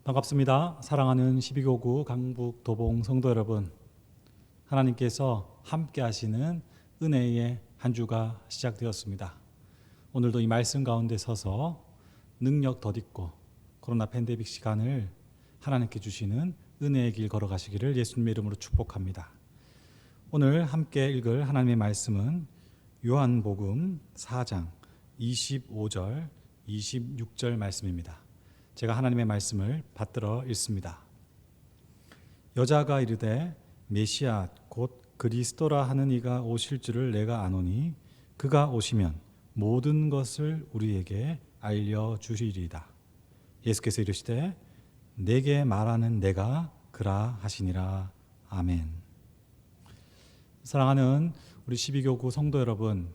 반갑습니다. 사랑하는 12교구 강북 도봉 성도 여러분, 하나님께서 함께 하시는 은혜의 한 주가 시작되었습니다. 오늘도 이 말씀 가운데 서서 능력 덧입고 코로나 팬데믹 시간을 하나님께 주시는 은혜의 길 걸어가시기를 예수님의 이름으로 축복합니다. 오늘 함께 읽을 하나님의 말씀은 요한복음 4장 25절 26절 말씀입니다. 제가 하나님의 말씀을 받들어 읽습니다. 여자가 이르되 메시아 곧 그리스도라 하는 이가 오실 줄을 내가 아노니 그가 오시면 모든 것을 우리에게 알려주시리이다. 예수께서 이르시되 내게 말하는 내가 그라 하시니라. 아멘. 사랑하는 우리 12교구 성도 여러분,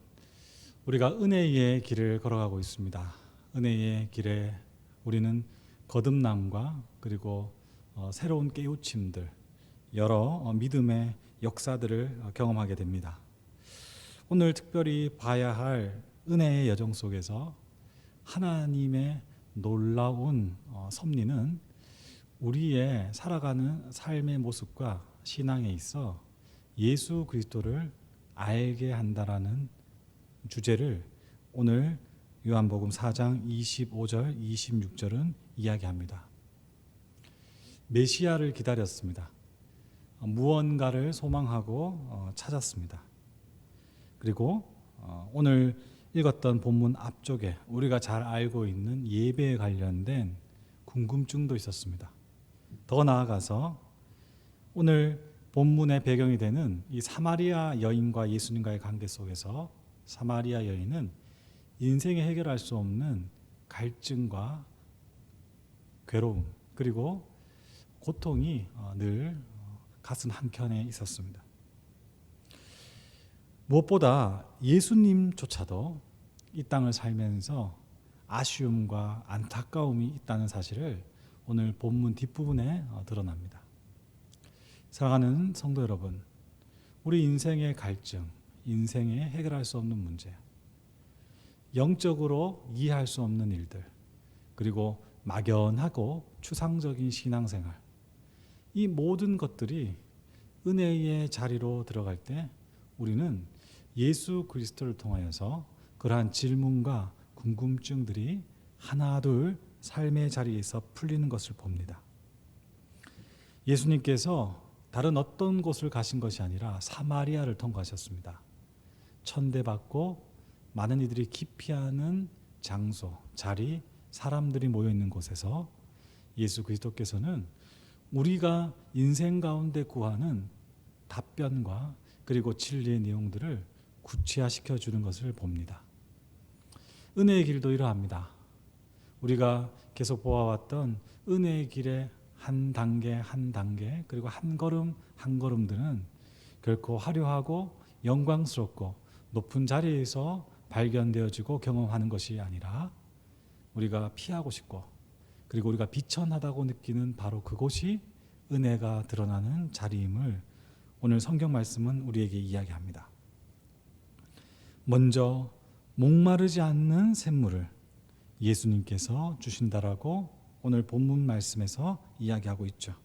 우리가 은혜의 길을 걸어가고 있습니다. 은혜의 길에 우리는 거듭남과 그리고 새로운 깨우침들, 여러 믿음의 역사들을 경험하게 됩니다. 오늘 특별히 봐야 할 은혜의 여정 속에서 하나님의 놀라운 섭리는 우리의 살아가는 삶의 모습과 신앙에 있어 예수 그리스도를 알게 한다라는 주제를 오늘 요한복음 4장 25절 26절은 이야기합니다. 메시아를 기다렸습니다. 무언가를 소망하고 찾았습니다. 그리고 오늘 읽었던 본문 앞쪽에 우리가 잘 알고 있는 예배에 관련된 궁금증도 있었습니다. 더 나아가서 오늘 본문의 배경이 되는 이 사마리아 여인과 예수님과의 관계 속에서 사마리아 여인은 인생에 해결할 수 없는 갈증과 괴로움 그리고 고통이 늘 가슴 한켠에 있었습니다. 무엇보다 예수님조차도 이 땅을 살면서 아쉬움과 안타까움이 있다는 사실을 오늘 본문 뒷부분에 드러납니다. 사랑하는 성도 여러분, 우리 인생의 갈증, 인생에 해결할 수 없는 문제, 영적으로 이해할 수 없는 일들, 그리고 막연하고 추상적인 신앙생활, 이 모든 것들이 은혜의 자리로 들어갈 때 우리는 예수 그리스도를 통하여서 그러한 질문과 궁금증들이 하나둘 삶의 자리에서 풀리는 것을 봅니다. 예수님께서 다른 어떤 곳을 가신 것이 아니라 사마리아를 통과하셨습니다. 천대받고 많은 이들이 기피하는 장소, 자리, 사람들이 모여있는 곳에서 예수 그리스도께서는 우리가 인생 가운데 구하는 답변과 그리고 진리의 내용들을 구체화시켜 주는 것을 봅니다. 은혜의 길도 이러합니다. 우리가 계속 보아왔던 은혜의 길의 한 단계 한 단계 그리고 한 걸음 한 걸음들은 결코 화려하고 영광스럽고 높은 자리에서 발견되어지고 경험하는 것이 아니라 우리가 피하고 싶고 그리고 우리가 비천하다고 느끼는 바로 그곳이 은혜가 드러나는 자리임을 오늘 성경 말씀은 우리에게 이야기합니다. 먼저 목마르지 않는 샘물을 예수님께서 주신다라고 오늘 본문 말씀에서 이야기하고 있죠.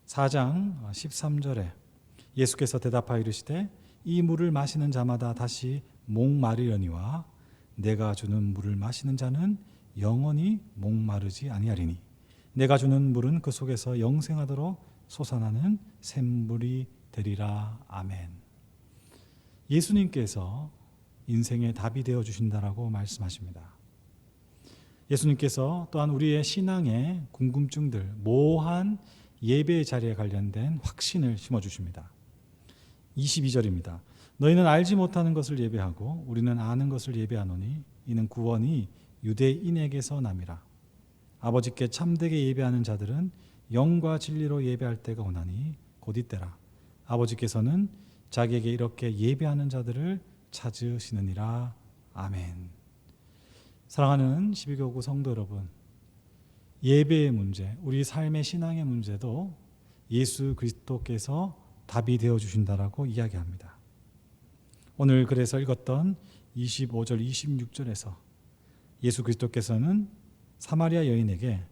4장 13절에 예수께서 대답하여 이르시되 이 물을 마시는 자마다 다시 목마르려니와 내가 주는 물을 마시는 자는 영원히 목마르지 아니하리니 내가 주는 물은 그 속에서 영생하도록 솟아나는 샘물이 되리라. 아멘. 예수님께서 인생의 답이 되어 주신다라고 말씀하십니다. 예수님께서 또한 우리의 신앙의 궁금증들, 모호한 예배의 자리에 관련된 확신을 심어주십니다. 22절입니다. 너희는 알지 못하는 것을 예배하고 우리는 아는 것을 예배하노니 이는 구원이 유대인에게서 남이라. 아버지께 참되게 예배하는 자들은 영과 진리로 예배할 때가 오나니 곧 이때라. 아버지께서는 자기에게 이렇게 예배하는 자들을 찾으시느니라. 아멘. 사랑하는 12교구 성도 여러분, 예배의 문제, 우리 삶의 신앙의 문제도 예수 그리스도께서 답이 되어 주신다라고 이야기합니다. 오늘 그래서 읽었던 25절 26절에서 예수 그리스도께서는 사마리아 여인에게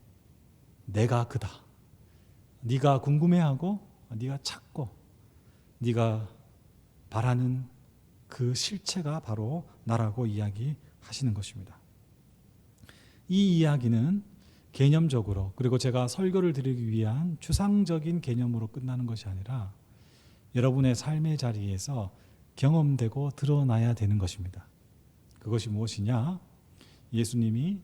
내가 그다. 네가 궁금해하고 네가 찾고 네가 바라는 그 실체가 바로 나라고 이야기하시는 것입니다. 이 이야기는 개념적으로, 그리고 제가 설교를 드리기 위한 추상적인 개념으로 끝나는 것이 아니라 여러분의 삶의 자리에서 경험되고 드러나야 되는 것입니다. 그것이 무엇이냐? 예수님이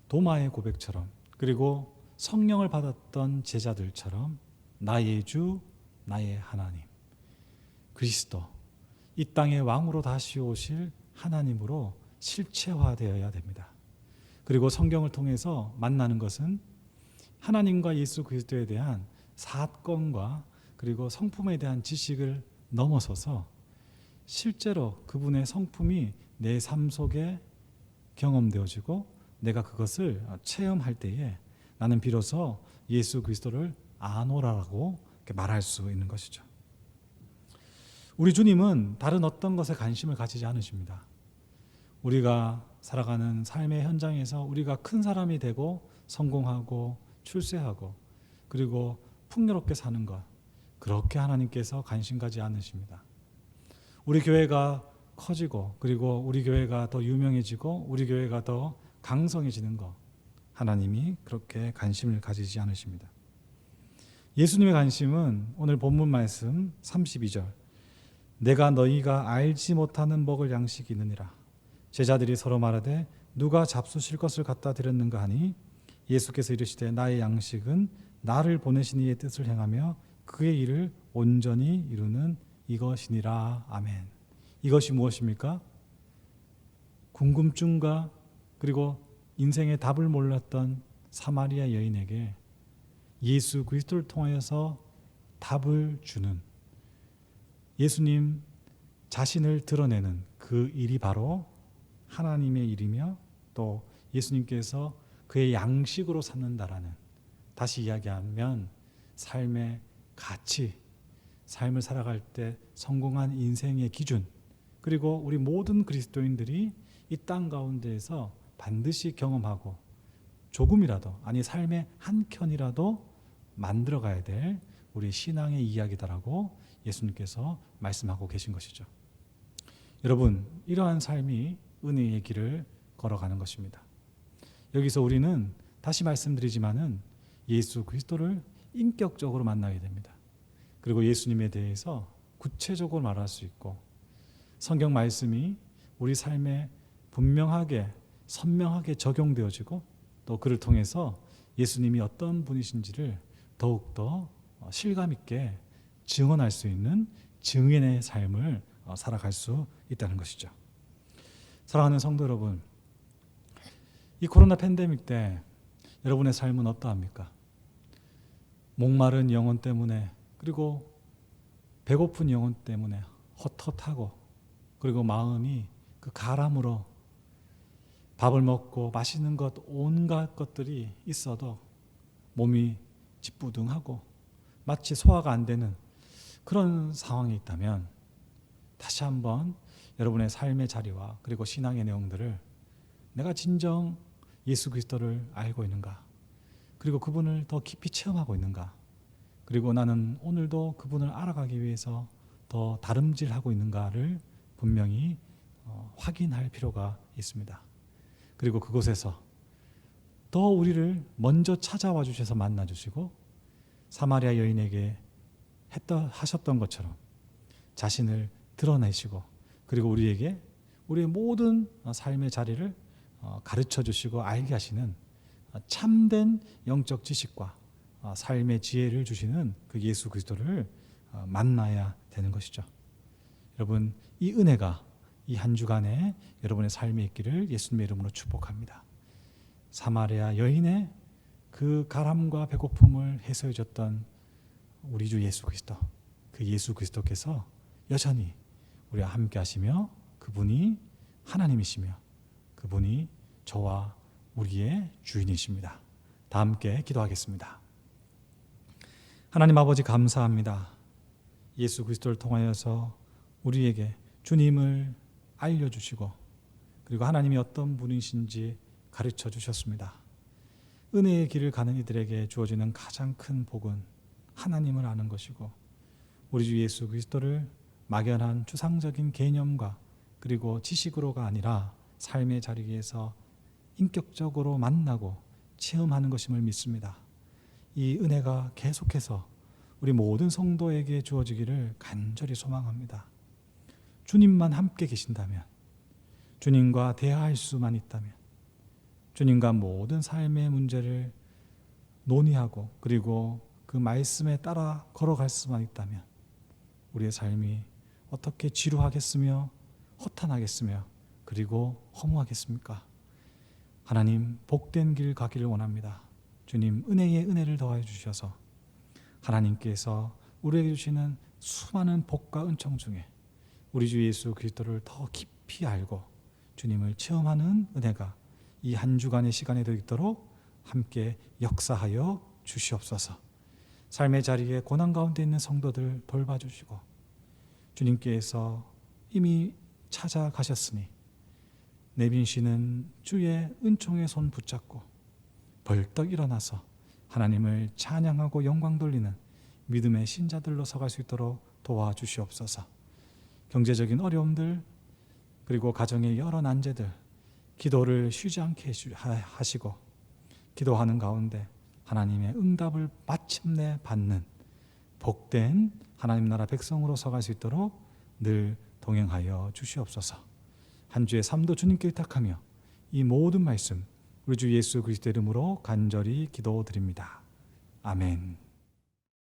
도마의 고백처럼, 그리고 성령을 받았던 제자들처럼 나의 주, 나의 하나님, 그리스도, 이 땅의 왕으로 다시 오실 하나님으로 실체화되어야 됩니다. 그리고 성경을 통해서 만나는 것은 하나님과 예수 그리스도에 대한 사건과 그리고 성품에 대한 지식을 넘어서서 실제로 그분의 성품이 내 삶 속에 경험되어지고 내가 그것을 체험할 때에 나는 비로소 예수 그리스도를 아노라라고 말할 수 있는 것이죠. 우리 주님은 다른 어떤 것에 관심을 가지지 않으십니다. 우리가 살아가는 삶의 현장에서 우리가 큰 사람이 되고 성공하고 출세하고 그리고 풍요롭게 사는 것, 그렇게 하나님께서 관심 가지 않으십니다. 우리 교회가 커지고 그리고 우리 교회가 더 유명해지고 우리 교회가 더 강성해지는 것, 하나님이 그렇게 관심을 가지지 않으십니다. 예수님의 관심은 오늘 본문 말씀 32절, 내가 너희가 알지 못하는 먹을 양식이 있느니라. 제자들이 서로 말하되 누가 잡수실 것을 갖다 드렸는가 하니 예수께서 이르시되 나의 양식은 나를 보내신 이의 뜻을 행하며 그의 일을 온전히 이루는 이것이니라. 아멘. 이것이 무엇입니까? 궁금증과 그리고 인생의 답을 몰랐던 사마리아 여인에게 예수 그리스도를 통하여서 답을 주는, 예수님 자신을 드러내는 그 일이 바로 하나님의 일이며 또 예수님께서 그의 양식으로 삼는다라는, 다시 이야기하면 삶의 가치, 삶을 살아갈 때 성공한 인생의 기준, 그리고 우리 모든 그리스도인들이 이 땅 가운데에서 반드시 경험하고 조금이라도, 아니 삶의 한 켠이라도 만들어 가야 될 우리 신앙의 이야기다라고 예수님께서 말씀하고 계신 것이죠. 여러분, 이러한 삶이 은혜의 길을 걸어가는 것입니다. 여기서 우리는 다시 말씀드리지만은 예수 그리스도를 인격적으로 만나야 됩니다. 그리고 예수님에 대해서 구체적으로 말할 수 있고 성경 말씀이 우리 삶에 분명하게 선명하게 적용되어지고 또 그를 통해서 예수님이 어떤 분이신지를 더욱더 실감 있게 증언할 수 있는 증인의 삶을 살아갈 수 있다는 것이죠. 사랑하는 성도 여러분, 이 코로나 팬데믹 때 여러분의 삶은 어떠합니까? 목마른 영혼 때문에, 그리고 배고픈 영혼 때문에 헛헛하고, 그리고 마음이 그 가람으로 밥을 먹고 맛있는 것 온갖 것들이 있어도 몸이 찌뿌둥하고 마치 소화가 안 되는 그런 상황이 있다면 다시 한번 여러분의 삶의 자리와 그리고 신앙의 내용들을, 내가 진정 예수 그리스도를 알고 있는가, 그리고 그분을 더 깊이 체험하고 있는가, 그리고 나는 오늘도 그분을 알아가기 위해서 더 다름질하고 있는가를 분명히 확인할 필요가 있습니다. 그리고 그곳에서 더 우리를 먼저 찾아와 주셔서 만나 주시고 사마리아 여인에게 하셨던 것처럼 자신을 드러내시고, 그리고 우리에게 우리의 모든 삶의 자리를 가르쳐 주시고 알게 하시는 참된 영적 지식과 삶의 지혜를 주시는 그 예수 그리스도를 만나야 되는 것이죠. 여러분, 이 은혜가 이 한 주간에 여러분의 삶에 있기를 예수님의 이름으로 축복합니다. 사마리아 여인의 그 가람과 배고픔을 해소해 줬던 우리 주 예수 그리스도, 그 예수 그리스도께서 여전히 우리와 함께 하시며 그분이 하나님이시며 그분이 저와 우리의 주인이십니다. 다 함께 기도하겠습니다. 하나님 아버지, 감사합니다. 예수 그리스도를 통하여서 우리에게 주님을 알려주시고 그리고 하나님이 어떤 분이신지 가르쳐 주셨습니다. 은혜의 길을 가는 이들에게 주어지는 가장 큰 복은 하나님을 아는 것이고 우리 주 예수 그리스도를 막연한 추상적인 개념과 그리고 지식으로가 아니라 삶의 자리에서 인격적으로 만나고 체험하는 것임을 믿습니다. 이 은혜가 계속해서 우리 모든 성도에게 주어지기를 간절히 소망합니다. 주님만 함께 계신다면, 주님과 대화할 수만 있다면, 주님과 모든 삶의 문제를 논의하고 그리고 그 말씀에 따라 걸어갈 수만 있다면 우리의 삶이 어떻게 지루하겠으며 허탄하겠으며 그리고 허무하겠습니까? 하나님, 복된 길 가기를 원합니다. 주님, 은혜의 은혜를 더하여 주셔서 하나님께서 우리에게 주시는 수많은 복과 은총 중에 우리 주 예수 그리스도를 더 깊이 알고 주님을 체험하는 은혜가 이 한 주간의 시간에도 있도록 함께 역사하여 주시옵소서. 삶의 자리에 고난 가운데 있는 성도들 돌봐주시고 주님께서 이미 찾아가셨으니 내빈 씨는 주의 은총의 손 붙잡고 벌떡 일어나서 하나님을 찬양하고 영광 돌리는 믿음의 신자들로 서갈 수 있도록 도와주시옵소서. 경제적인 어려움들 그리고 가정의 여러 난제들 기도를 쉬지 않게 하시고 기도하는 가운데 하나님의 응답을 마침내 받는 복된 하나님 나라 백성으로 서갈 수 있도록 늘 동행하여 주시옵소서. 한 주의 삶도 주님께 의탁하며 이 모든 말씀 우리 주 예수 그리스도 이름으로 간절히 기도드립니다. 아멘.